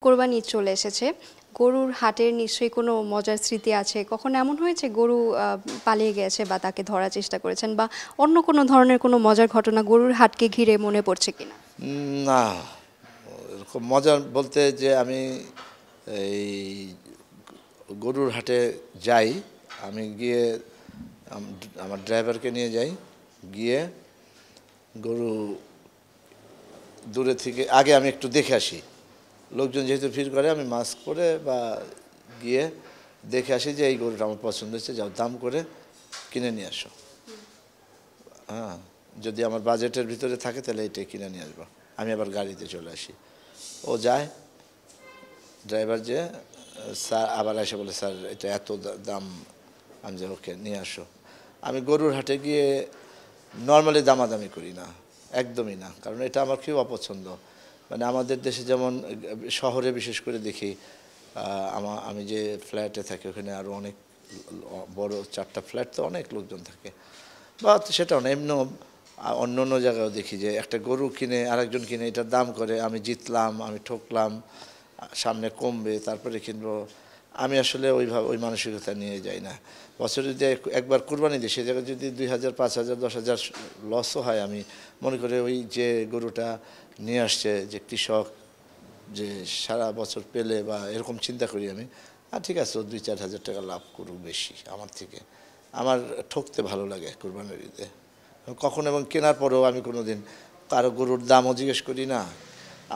কোরবানি ঈদ চলে এসেছে, গরুর হাটের নিশ্চয়ই কোনো মজার স্মৃতি আছে। কখনো এমন হয়েছে গরু পালিয়ে গেছে বা তাকে ধরার চেষ্টা করেছেন, বা অন্য কোনো ধরনের কোনো মজার ঘটনা গরুর হাটকে ঘিরে মনে পড়ছে কিনা? না, এরকম মজার বলতে যে আমি এই গরুর হাটে যাই, আমি গিয়ে আমার ড্রাইভারকে নিয়ে যাই, গিয়ে গরু দূরে থেকে আগে আমি একটু দেখে আসি। লোকজন যেহেতু ভিড় করে, আমি মাস্ক পরে বা গিয়ে দেখে আসি যে এই গরুটা আমার পছন্দ হচ্ছে, যাও দাম করে কিনে নিয়ে আসো। হ্যাঁ, যদি আমার বাজেটের ভিতরে থাকে তাহলে এটাই কিনে নিয়ে আসবো। আমি আবার গাড়িতে চলে আসি। ও যায়, ড্রাইভার যে স্যার আবার এসে বলে স্যার এটা এত দাম। আমি যে ওকে নিয়ে আসো। আমি গরুর হাটে গিয়ে নর্মালি দামাদামি করি না, একদমই না, কারণ এটা আমার খুব অপছন্দ। মানে আমাদের দেশে যেমন শহরে বিশেষ করে দেখি, আমি যে ফ্ল্যাটে থাকি ওখানে আরও অনেক বড় 4টা ফ্ল্যাট, তো অনেক লোকজন থাকে। বা সেটাও না, এমনি অন্য অন্য জায়গায়ও দেখি যে একটা গরু কিনে আরেকজন কিনে এটার দাম করে, আমি জিতলাম, আমি ঠকলাম, সামনে কমবে তারপরে কিনবো। আমি আসলে ওই মানসিকতা নিয়ে যাই না। বছরে যদি একবার কুরবানি দিই, সে জায়গায় যদি 2,000, 5,000, 10,000 লসও হয়, আমি মনে করি ওই যে গরুটা নিয়ে আসছে যে কৃষক, যে সারা বছর পেলে বা এরকম চিন্তা করি আমি। আর ঠিক আছে, 2-4 হাজার টাকা লাভ করুক বেশি আমার থেকে, আমার ঠকতে ভালো লাগে কুরবানির ঈদে কখন। এবং কেনার পরেও আমি কোনো দিন কারো গরুর দামও জিজ্ঞেস করি না।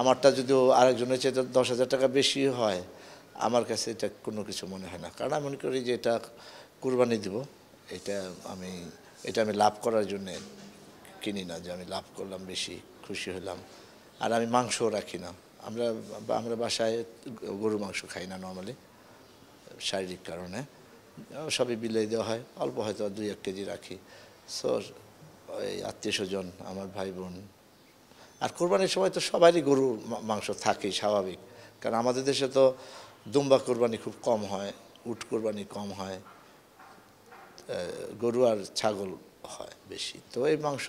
আমারটা যদিও আরেকজনের চেয়ে 10,000 টাকা বেশি হয়, আমার কাছে এটা কোনো কিছু মনে হয় না, কারণ আমি মনে করি যে এটা কুরবানি দিব, এটা আমি লাভ করার জন্যে কিনি না, যে আমি লাভ করলাম বেশি, খুশি হলাম। আর আমি মাংসও রাখি না। আমরা বাসায় গরু মাংস খাই না নর্মালি, শারীরিক কারণে। সবই বিলাই দেওয়া হয়, অল্প হয়তো 2-1 কেজি রাখি। সো ওই আত্মীয় স্বজন, আমার ভাই বোন। আর কোরবানির সময় তো সবারই গরু মাংস থাকেই, স্বাভাবিক। কারণ আমাদের দেশে তো দুম্বা কোরবানি খুব কম হয়, উট কোরবানি কম হয়, গরু আর ছাগল হয় বেশি। তো এই মাংস,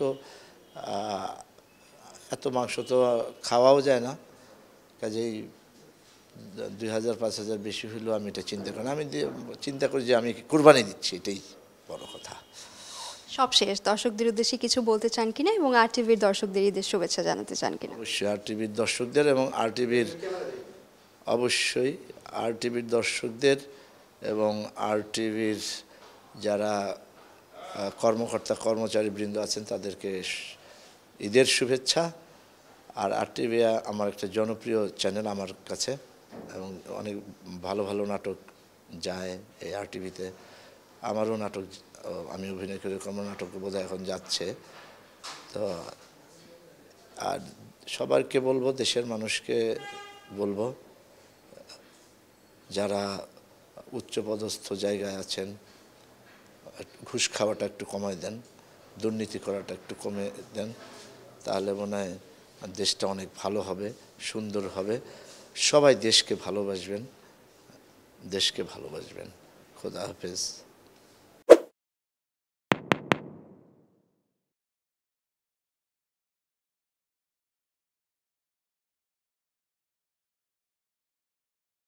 এত মাংস তো খাওয়াও যায় না, কাজেই 2,000, 5,000 বেশি হলেও আমি এটা চিন্তা করি না। আমি চিন্তা করি যে আমি কুরবানি দিচ্ছি, এটাই বড় কথা। সবশেষ দর্শকদের উদ্দেশ্যে কিছু বলতে চান কিনা, এবং আর টিভির দর্শকদের ঈদের শুভেচ্ছা জানাতে চান কিনা? অবশ্যই আর টিভির দর্শকদের এবং এবং আর টিভির যারা কর্মকর্তা কর্মচারী বৃন্দ আছেন তাদেরকে ঈদের শুভেচ্ছা। আর আর টিভি আমার একটা জনপ্রিয় চ্যানেল আমার কাছে, এবং অনেক ভালো ভালো নাটক যায় এই আর টিভিতে। আমারও নাটক, আমি অভিনয় করে নাটক বোধহয় এখন যাচ্ছে। তো আর সবাইকে বলবো, দেশের মানুষকে বলবো, যারা উচ্চপদস্থ জায়গায় আছেন, ঘুষ খাওয়াটা একটু কমায় দেন, দুর্নীতি করাটা একটু কমে দেন, তাহলে মনে হয় দেশটা অনেক ভালো হবে, সুন্দর হবে। সবাই দেশকে ভালোবাসবেন। খোদা হাফেজ।